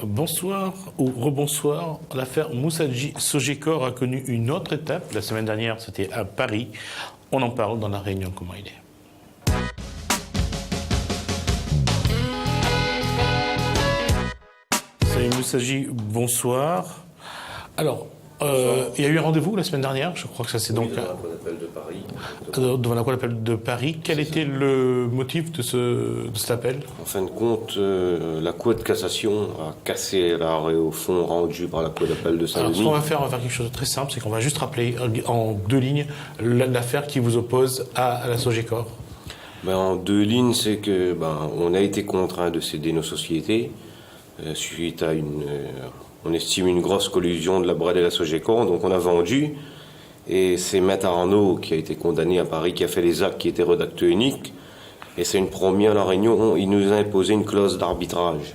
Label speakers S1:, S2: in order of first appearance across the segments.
S1: Bonsoir ou rebonsoir. L'affaire Moussadji Sogecor a connu une autre étape. La semaine dernière, c'était à Paris. On en parle dans la Réunion comment il est. Salut Moussadji, bonsoir. Alors, il y a eu un rendez-vous la semaine dernière, je crois que ça c'est donc...
S2: Devant la cour d'appel de Paris.
S1: Devant la cour d'appel de Paris. Quel était le motif de cet appel?
S2: En fin de compte, la Cour de cassation a cassé l'arrêt au fond rendu par la Cour d'appel de
S1: Alors,
S2: Saint-Denis.
S1: ce qu'on va faire quelque chose de très simple, c'est qu'on va juste rappeler en deux lignes l'affaire qui vous oppose à la Sogecor.
S2: En deux lignes, c'est que on a été contraint de céder nos sociétés suite à on estime une grosse collusion de la Brel et la Sogecor, donc on a vendu. Et c'est Maître Arnaud qui a été condamné à Paris, qui a fait les actes qui étaient rédacteurs uniques. Et c'est une première à la Réunion, il nous a imposé une clause d'arbitrage.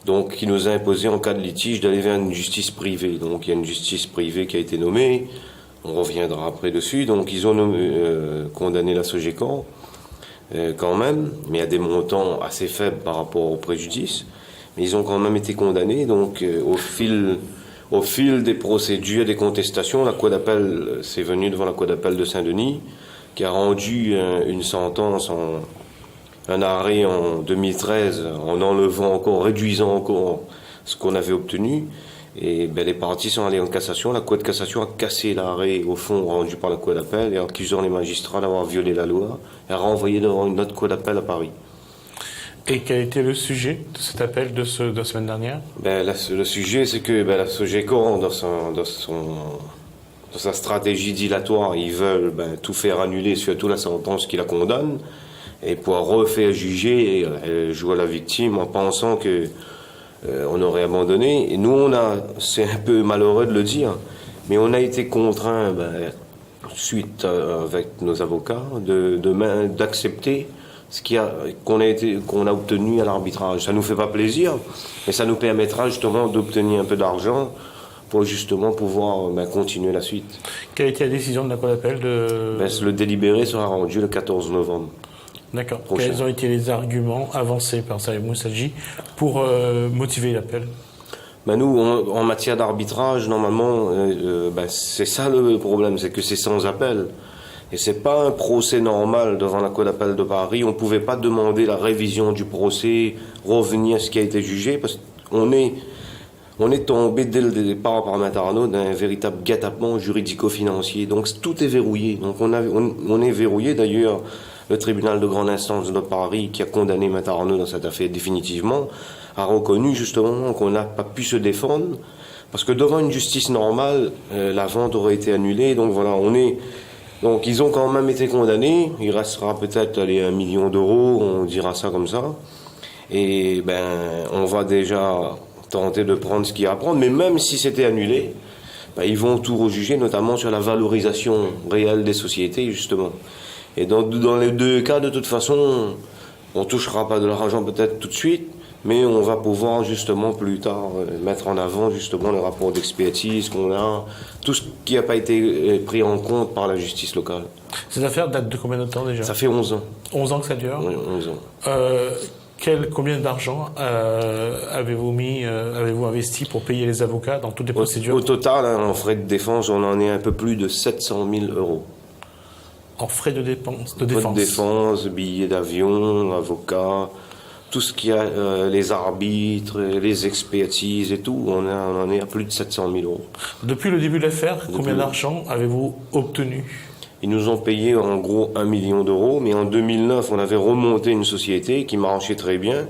S2: Donc il nous a imposé en cas de litige d'aller vers une justice privée. Donc il y a une justice privée qui a été nommée, on reviendra après dessus. Donc ils ont condamné la Sogecor quand même, mais à des montants assez faibles par rapport au préjudice. Mais ils ont quand même été condamnés, donc au fil des procédures, des contestations, la Cour d'appel s'est venue devant la Cour d'appel de Saint-Denis, qui a rendu une sentence, un arrêt en 2013, en enlevant encore, réduisant encore ce qu'on avait obtenu. Et les parties sont allées en cassation. La Cour de cassation a cassé l'arrêt, au fond, rendu par la Cour d'appel, et accusant les magistrats d'avoir violé la loi, et a renvoyé devant une autre Cour d'appel à Paris.
S1: Et quel était le sujet de cet appel de la semaine dernière?
S2: Le sujet, c'est que la Sogecor, dans sa stratégie dilatoire, ils veulent tout faire annuler, surtout la sentence qui la condamne, et pouvoir refaire juger et jouer à la victime en pensant que on aurait abandonné. Et nous, c'est un peu malheureux de le dire, mais on a été contraints, suite avec nos avocats, d'accepter qu'on a obtenu à l'arbitrage. Ça nous fait pas plaisir, mais ça nous permettra justement d'obtenir un peu d'argent pour justement pouvoir continuer la suite.
S1: Quelle était la décision de la Cour d'appel
S2: Le délibéré sera rendu le 14 novembre.
S1: D'accord.
S2: Prochain.
S1: Quels ont été les arguments avancés par Salim Moussadji pour motiver l'appel?
S2: Nous, en matière d'arbitrage, normalement, c'est ça le problème, c'est que c'est sans appel. Et c'est pas un procès normal devant la Cour d'appel de Paris. On pouvait pas demander la révision du procès, revenir à ce qui a été jugé, parce qu'on est tombé dès le départ par Maître Arnaud d'un véritable guet-apens juridico-financier. Donc tout est verrouillé. Donc on est verrouillé. D'ailleurs, le tribunal de grande instance de Paris, qui a condamné Maître Arnaud dans cette affaire définitivement, a reconnu justement qu'on n'a pas pu se défendre, parce que devant une justice normale, la vente aurait été annulée. Donc voilà, Donc ils ont quand même été condamnés. Il restera peut-être 1 million d'euros, on dira ça comme ça. Et on va déjà tenter de prendre ce qu'il y a à prendre. Mais même si c'était annulé, ils vont tout rejuger, notamment sur la valorisation réelle des sociétés, justement. Et dans les deux cas, de toute façon, on touchera pas de l'argent peut-être tout de suite, mais on va pouvoir justement plus tard mettre en avant justement le rapport d'expertise qu'on a, tout ce qui n'a pas été pris en compte par la justice locale.
S1: Cette affaire date de combien de temps déjà?
S2: Ça fait 11 ans.
S1: 11 ans que ça dure?
S2: Oui, 11 ans.
S1: Combien d'argent avez-vous investi pour payer les avocats dans toutes les procédures?
S2: Au total, en frais de défense, on en est un peu plus de 700 000 euros.
S1: En frais de défense?
S2: Frais de défense, billets d'avion, avocats, tout ce qu'il y a, les arbitres, les expertises et tout, on en est à plus de 700 000 euros.
S1: Depuis le début de l'affaire, combien d'argent avez-vous obtenu?
S2: Ils nous ont payé en gros 1 million d'euros, mais en 2009, on avait remonté une société qui marchait très bien.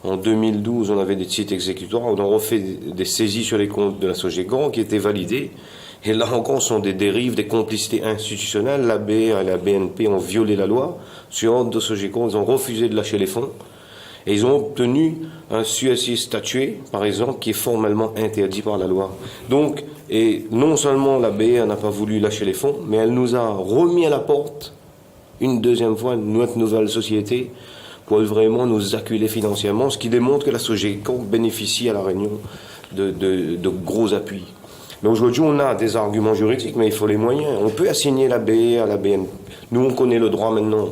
S2: En 2012, on avait des titres exécutoires, on a refait des saisies sur les comptes de la Sogecor qui étaient validées. Et là encore, ce sont des dérives, des complicités institutionnelles. La BE et la BNP ont violé la loi. Sur ordre de Sogecor, ils ont refusé de lâcher les fonds. Et ils ont obtenu un CSI statué, par exemple, qui est formellement interdit par la loi. Donc, et non seulement la BE n'a pas voulu lâcher les fonds, mais elle nous a remis à la porte, une deuxième fois, notre nouvelle société, pour vraiment nous acculer financièrement, ce qui démontre que la Sogecor bénéficie à La Réunion de gros appuis. Mais aujourd'hui, on a des arguments juridiques, mais il faut les moyens. On peut assigner la BE à la BNP. Nous, on connaît le droit maintenant.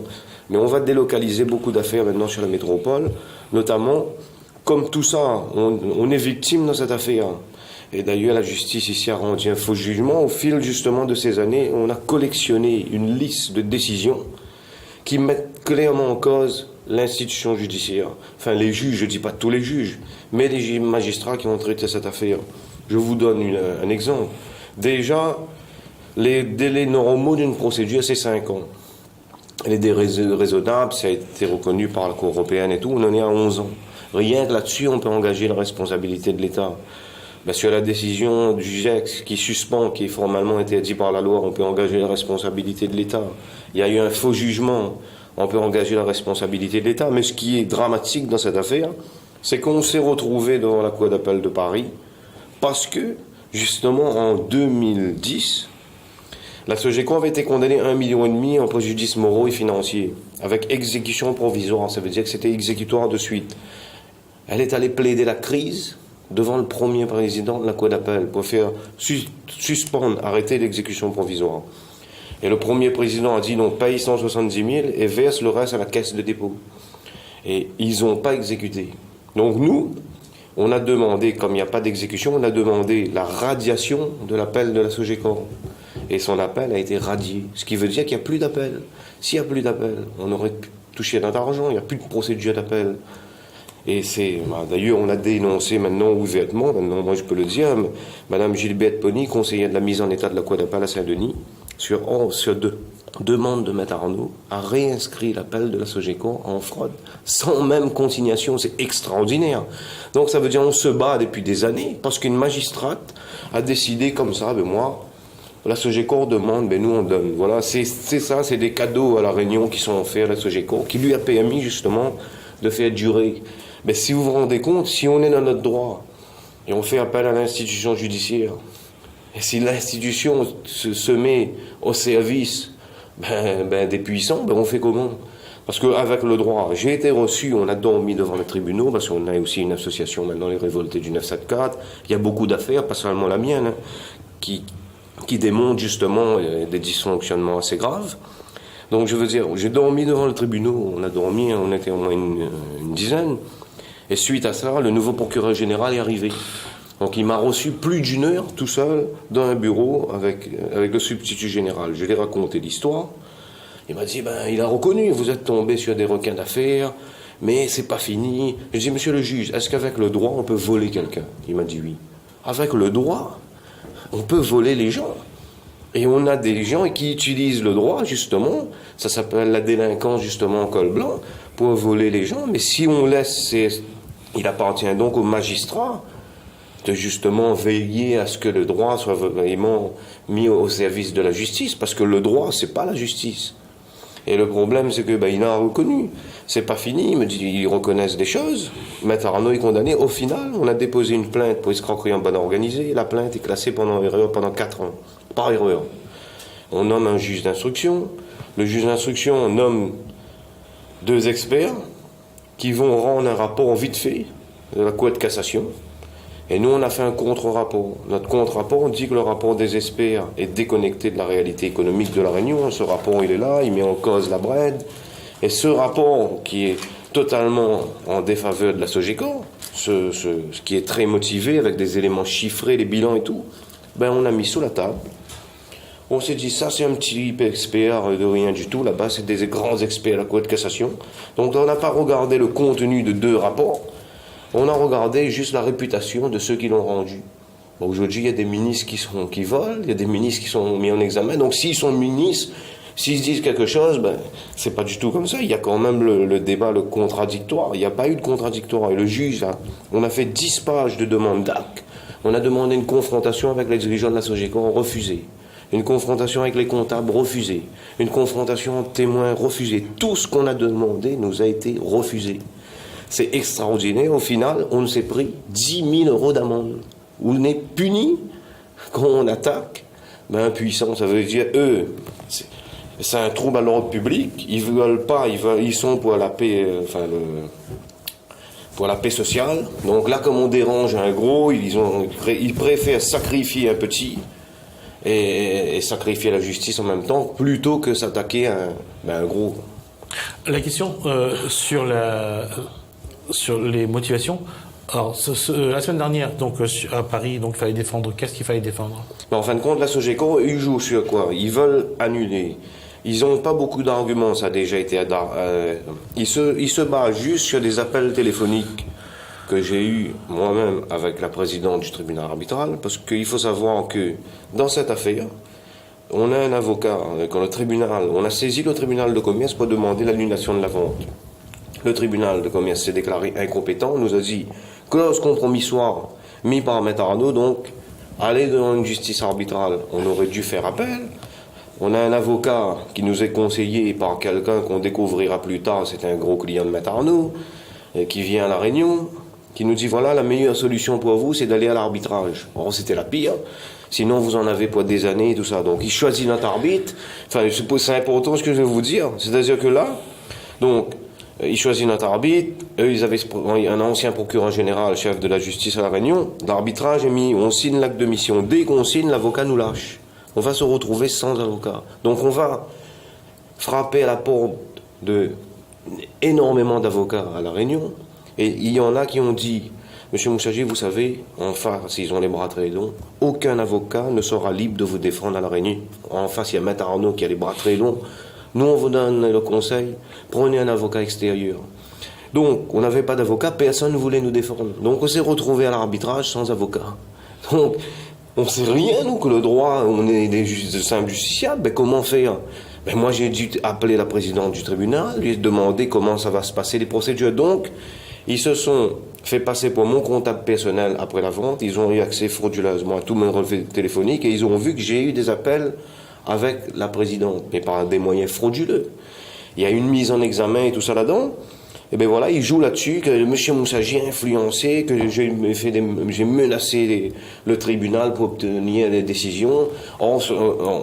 S2: Mais on va délocaliser beaucoup d'affaires maintenant sur la métropole, notamment comme tout ça, on est victime dans cette affaire. Et d'ailleurs, la justice ici a rendu un faux jugement. Au fil justement de ces années, on a collectionné une liste de décisions qui mettent clairement en cause l'institution judiciaire. Enfin, les juges, je ne dis pas tous les juges, mais les magistrats qui ont traité cette affaire. Je vous donne un exemple. Déjà, les délais normaux d'une procédure, c'est 5 ans. Les délais raisonnables, ça a été reconnu par la Cour européenne et tout, on en est à 11 ans. Rien que là-dessus, on peut engager la responsabilité de l'État. Ben, sur la décision du GIEC qui suspend, qui est formellement interdit par la loi, on peut engager la responsabilité de l'État. Il y a eu un faux jugement, on peut engager la responsabilité de l'État. Mais ce qui est dramatique dans cette affaire, c'est qu'on s'est retrouvé devant la Cour d'appel de Paris parce que, justement, en 2010, la Sogeco avait été condamnée à 1,5 million en préjudice moraux et financiers, avec exécution provisoire. Ça veut dire que c'était exécutoire de suite. Elle est allée plaider la crise devant le premier président de la Cour d'appel pour faire suspendre, arrêter l'exécution provisoire. Et le premier président a dit non, paye 170 000 et verse le reste à la caisse de dépôt. Et ils n'ont pas exécuté. Donc nous, on a demandé, comme il n'y a pas d'exécution, on a demandé la radiation de l'appel de la Sogeco. Et son appel a été radié. Ce qui veut dire qu'il n'y a plus d'appel. S'il n'y a plus d'appel, on aurait pu toucher notre argent, il n'y a plus de procédure d'appel. Et d'ailleurs, on a dénoncé maintenant ouvertement, maintenant moi je peux le dire, Madame Gilberte Pony, conseillère de la mise en état de la Cour d'appel à Saint-Denis, sur demande de Maître Arnaud, a réinscrit l'appel de la Sogeco en fraude, sans même consignation. C'est extraordinaire. Donc ça veut dire qu'on se bat depuis des années, parce qu'une magistrate a décidé comme ça, moi, la Sogeco demande, nous on donne. Voilà, c'est ça, c'est des cadeaux à la Réunion qui sont offerts à la Sogeco, qui lui a permis justement de faire durer. Mais si vous vous rendez compte, si on est dans notre droit et on fait appel à l'institution judiciaire, et si l'institution se met au service des puissants, on fait comment? Parce qu'avec le droit, j'ai été reçu, on a dormi devant les tribunaux, parce qu'on a aussi une association maintenant, les Révoltés du 974. Il y a beaucoup d'affaires, pas seulement la mienne, qui démontrent justement des dysfonctionnements assez graves. Donc je veux dire, j'ai dormi devant le tribunal, on a dormi, on était au moins une dizaine. Et suite à ça, le nouveau procureur général est arrivé. Donc il m'a reçu plus d'1 heure tout seul dans un bureau avec le substitut général. Je lui ai raconté l'histoire. Il m'a dit, il a reconnu, vous êtes tombé sur des requins d'affaires, mais c'est pas fini. Je dis, monsieur le juge, est-ce qu'avec le droit on peut voler quelqu'un? Il m'a dit oui. Avec le droit, on peut voler les gens. Et on a des gens qui utilisent le droit, justement, ça s'appelle la délinquance, justement, en col blanc, pour voler les gens. Mais si on laisse, il appartient donc aux magistrats de justement veiller à ce que le droit soit vraiment mis au service de la justice, parce que le droit, c'est pas la justice. Et le problème, c'est que il a reconnu. C'est pas fini, il me dit, ils reconnaissent des choses. Maître Arnaud est condamné. Au final, on a déposé une plainte pour escroquerie en bande organisée. La plainte est classée pendant 4 ans. Par erreur. On nomme un juge d'instruction. Le juge d'instruction nomme 2 experts qui vont rendre un rapport vite fait de la Cour de cassation. Et nous, on a fait un contre-rapport. Notre contre-rapport dit que le rapport des experts est déconnecté de la réalité économique de la Réunion. Ce rapport, il est là, il met en cause la BRED. Et ce rapport, qui est totalement en défaveur de la Sogeco, ce qui est très motivé avec des éléments chiffrés, les bilans et tout, on l'a mis sous la table. On s'est dit, ça c'est un petit expert de rien du tout, là-bas c'est des grands experts à la Cour de cassation. Donc on n'a pas regardé le contenu de 2 rapports, on a regardé juste la réputation de ceux qui l'ont rendu. Aujourd'hui, il y a des ministres qui volent, il y a des ministres qui sont mis en examen, donc s'ils sont ministres, s'ils disent quelque chose, c'est pas du tout comme ça. Il y a quand même le débat, le contradictoire. Il n'y a pas eu de contradictoire. Et le juge, on a fait 10 pages de demande d'acte. On a demandé une confrontation avec les dirigeants de la Sogeco, refusé. Une confrontation avec les comptables, refusé. Une confrontation témoin, refusé. Tout ce qu'on a demandé nous a été refusé. C'est extraordinaire. Au final, on s'est pris 10 000 euros d'amende. On est puni quand on attaque impuissant. Ça veut dire, eux, c'est un trouble à l'ordre public. Ils veulent pas, ils sont pour la paix, pour la paix sociale. Donc là, comme on dérange un gros, ils préfèrent sacrifier un petit et sacrifier la justice en même temps, plutôt que s'attaquer à un gros.
S1: La question sur sur les motivations. Alors, la semaine dernière, donc, à Paris, donc, il fallait défendre. Qu'est-ce qu'il fallait défendre?
S2: En fin de compte, la Sogeco, ils jouent sur quoi? Ils veulent annuler. Ils n'ont pas beaucoup d'arguments, ça a déjà été... ils se basent juste sur des appels téléphoniques que j'ai eus moi-même avec la présidente du tribunal arbitral, parce qu'il faut savoir que dans cette affaire, on a un avocat, quand le tribunal, on a saisi le tribunal de commerce pour demander l'annulation de la vente. Le tribunal de commerce s'est déclaré incompétent, nous a dit clause compromissoire mis par Maître Arnaud, donc aller devant une justice arbitrale. On aurait dû faire appel. On a un avocat qui nous est conseillé par quelqu'un qu'on découvrira plus tard, c'est un gros client de Maître Arnaud, qui vient à La Réunion, qui nous dit voilà, la meilleure solution pour vous, c'est d'aller à l'arbitrage. Or, c'était la pire. Sinon, vous en avez pour des années et tout ça. Donc, il choisit notre arbitre. Enfin, c'est important ce que je vais vous dire. C'est-à-dire que là, donc, il choisit notre arbitre. Eux, ils avaient un ancien procureur général, chef de la justice à La Réunion. L'arbitrage est mis, on signe l'acte de mission. Dès qu'on signe, l'avocat nous lâche. On va se retrouver sans avocat. Donc, on va frapper à la porte de énormément d'avocats à La Réunion. Et il y en a qui ont dit... Monsieur Moussagi, vous savez, en face, ils ont les bras très longs. Aucun avocat ne sera libre de vous défendre à La Réunion. En face, il y a Maître Arnaud qui a les bras très longs. Nous, on vous donne le conseil, prenez un avocat extérieur. Donc, on n'avait pas d'avocat, personne ne voulait nous défendre. Donc, on s'est retrouvé à l'arbitrage sans avocat. Donc, on ne sait rien, nous, que le droit, on est des simples justiciables. Mais comment faire? Moi, j'ai dû appeler la présidente du tribunal, lui demander comment ça va se passer, les procédures. Donc, ils se sont fait passer pour mon comptable personnel après la vente. Ils ont eu accès frauduleusement à tous mes relevés téléphoniques et ils ont vu que j'ai eu des appels avec la présidente, mais par des moyens frauduleux. Il y a une mise en examen et tout ça là-dedans. Et bien voilà, ils jouent là-dessus, que M. Moussagi a influencé, que j'ai menacé le tribunal pour obtenir des décisions. Or,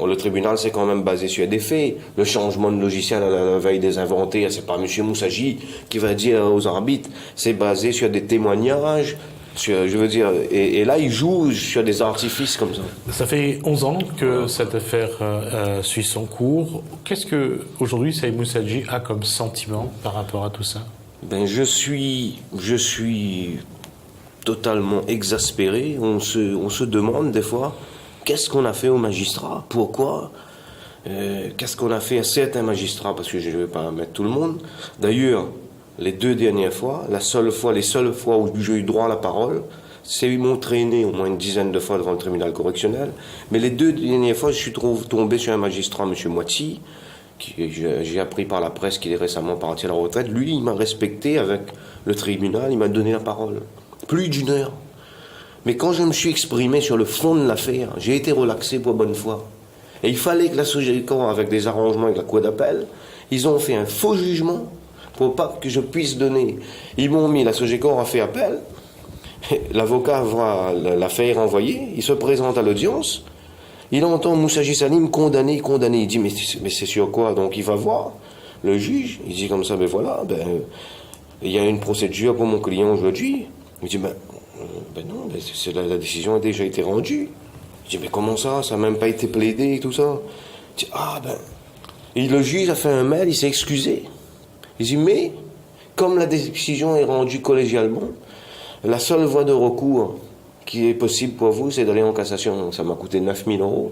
S2: le tribunal s'est quand même basé sur des faits. Le changement de logiciel à la veille des inventés, c'est pas M. Moussagi qui va dire aux arbitres, c'est basé sur des témoignages, et là, ils jouent sur des artifices comme ça.
S1: Ça fait 11 ans que cette affaire suit son cours. Qu'est-ce que aujourd'hui Saïd Moussagi a comme sentiment par rapport à tout ça?
S2: Je suis totalement exaspéré. On se demande des fois, qu'est-ce qu'on a fait aux magistrats? Pourquoi? Qu'est-ce qu'on a fait à certains magistrats? Parce que je ne vais pas mettre tout le monde. D'ailleurs, les deux dernières fois, les seules fois où j'ai eu droit à la parole, c'est ils m'ont traîné au moins une dizaine de fois devant le tribunal correctionnel. Mais les deux dernières fois, je suis tombé sur un magistrat, M. Moiti, j'ai appris par la presse qu'il est récemment parti à la retraite. Lui, il m'a respecté avec le tribunal, il m'a donné la parole. Plus d'une heure. Mais quand je me suis exprimé sur le fond de l'affaire, j'ai été relaxé pour bonne foi. Et il fallait que la Sogeco, avec des arrangements avec la cour d'appel, ils ont fait un faux jugement pour pas que je puisse donner. Ils m'ont mis, la Sogeco a fait appel, l'avocat voit l'affaire envoyée, il se présente à l'audience, il entend Moussagi Salim condamné, il dit mais c'est sur quoi? Donc il va voir le juge, il dit comme ça, il y a une procédure pour mon client aujourd'hui. Il dit non, la décision a déjà été rendue. Il dit mais comment ça n'a même pas été plaidé et tout ça? Il dit et le juge a fait un mail, il s'est excusé. Il dit, mais, comme la décision est rendue collégialement, la seule voie de recours qui est possible pour vous, c'est d'aller en cassation. Ça m'a coûté 9 000 €.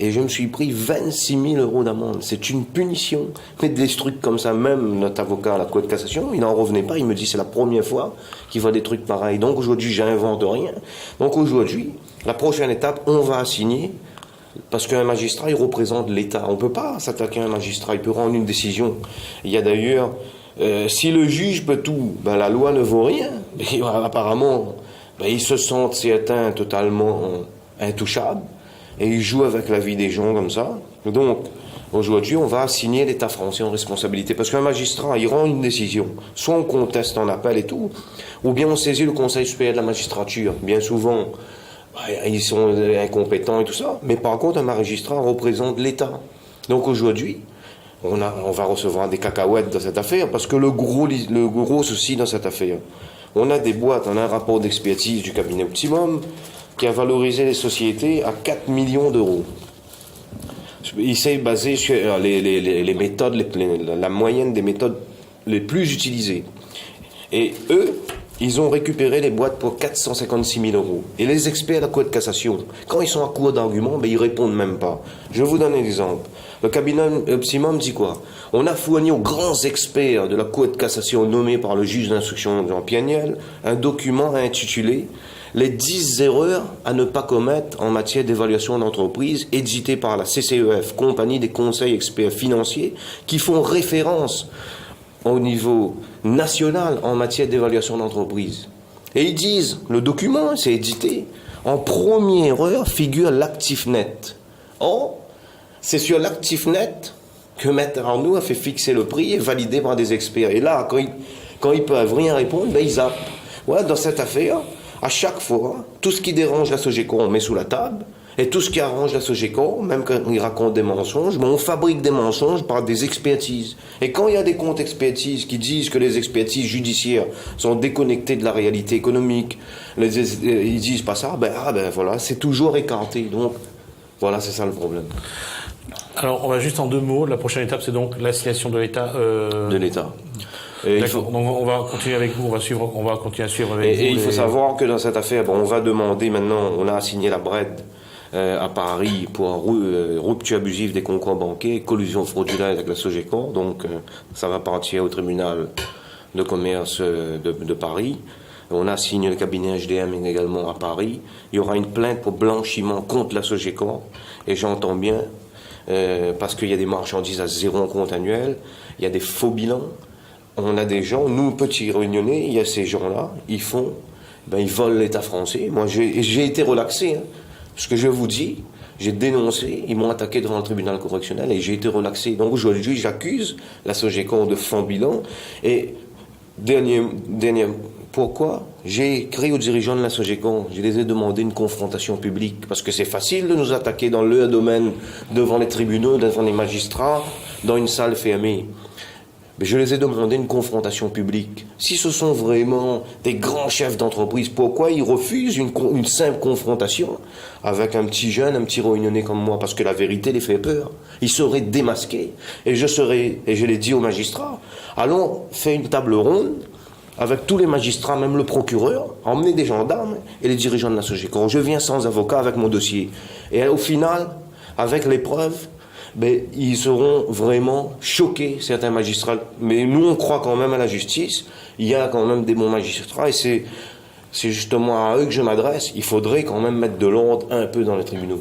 S2: Et je me suis pris 26 000 € d'amende. C'est une punition. Mais des trucs comme ça, même notre avocat à la cour de cassation, il n'en revenait pas. Il me dit, c'est la première fois qu'il voit des trucs pareils. Donc aujourd'hui, j'invente rien. Donc aujourd'hui, la prochaine étape, on va assigner. Parce qu'un magistrat, il représente l'État. On ne peut pas s'attaquer à un magistrat. Il peut rendre une décision. Il y a d'ailleurs, si le juge peut tout, la loi ne vaut rien. Mais apparemment, ils se sentent certains totalement intouchables. Et ils jouent avec la vie des gens comme ça. Donc, aujourd'hui, on va assigner l'État français en responsabilité. Parce qu'un magistrat, il rend une décision. Soit on conteste en appel et tout, ou bien on saisit le Conseil supérieur de la magistrature. Bien souvent, ils sont incompétents et tout ça. Mais par contre, un magistrat représente l'État. Donc aujourd'hui, on va recevoir des cacahuètes dans cette affaire, parce que le gros souci dans cette affaire, on a des boîtes, on a un rapport d'expertise du cabinet Optimum qui a valorisé les sociétés à 4 millions €. Il s'est basé sur les méthodes, la moyenne des méthodes les plus utilisées. Et eux, ils ont récupéré les boîtes pour 456 000 euros. Et les experts de la Cour de cassation, quand ils sont à court d'arguments, ben, ils répondent même pas. Je vais vous donner un exemple. Le cabinet Optimum dit quoi? On a fourni aux grands experts de la Cour de cassation nommés par le juge d'instruction Jean Pianiel un document intitulé les 10 erreurs à ne pas commettre en matière d'évaluation d'entreprise, édité par la CCEF, Compagnie des conseils experts financiers, qui font référence au niveau national en matière d'évaluation d'entreprise. Et ils disent, le document, c'est édité, en première erreur figure l'actif net. Or, c'est sur l'actif net que Maître Arnaud a fait fixer le prix et validé par des experts. Et là, quand ils peuvent rien répondre, ben ils zappent. Ouais, dans cette affaire, à chaque fois, tout ce qui dérange la Sogeco, on met sous la table. Et tout ce qui arrange la Sogeco, même quand ils racontent des mensonges, ben on fabrique des mensonges par des expertises. Et quand il y a des comptes expertises qui disent que les expertises judiciaires sont déconnectées de la réalité économique, ils disent pas ça, ben voilà, c'est toujours écarté. Donc, voilà, c'est ça le problème.
S1: Alors, on va juste en 2 mots. La prochaine étape, c'est donc l'assignation de l'État.
S2: De l'État.
S1: D'accord. Donc, on va continuer avec vous. On va continuer à suivre avec vous.
S2: Et il faut savoir que dans cette affaire, on va demander maintenant, on a assigné la BRED à Paris pour rupture abusive des concours bancaires, collusion fraudulente avec la Sogeco. Donc, ça va partir au tribunal de commerce de Paris. On a assigné le cabinet HDM également à Paris. Il y aura une plainte pour blanchiment contre la Sogeco. Et j'entends bien, parce qu'il y a des marchandises à 0 en compte annuel, il y a des faux bilans. On a des gens, nous petits réunionnais, il y a ces gens-là, ils volent l'État français. Moi, j'ai été relaxé. Ce que je vous dis, j'ai dénoncé, ils m'ont attaqué devant le tribunal correctionnel et j'ai été relaxé. Donc aujourd'hui, j'accuse la Sogeco de faux bilan. Et dernier, pourquoi j'ai écrit aux dirigeants de la Sogeco, je les ai demandé une confrontation publique, parce que c'est facile de nous attaquer dans leur domaine, devant les tribunaux, devant les magistrats, dans une salle fermée. Mais je les ai demandé une confrontation publique. Si ce sont vraiment des grands chefs d'entreprise, pourquoi ils refusent une simple confrontation avec un petit jeune, un petit réunionnais comme moi? Parce que la vérité les fait peur. Ils seraient démasqués. Et je l'ai dit aux magistrats, allons faire une table ronde avec tous les magistrats, même le procureur, emmener des gendarmes et les dirigeants de la Sogeco. Je viens sans avocat avec mon dossier. Et au final, avec les preuves, ils seront vraiment choqués, certains magistrats. Mais nous, on croit quand même à la justice. Il y a quand même des bons magistrats et c'est justement à eux que je m'adresse. Il faudrait quand même mettre de l'ordre un peu dans les tribunaux.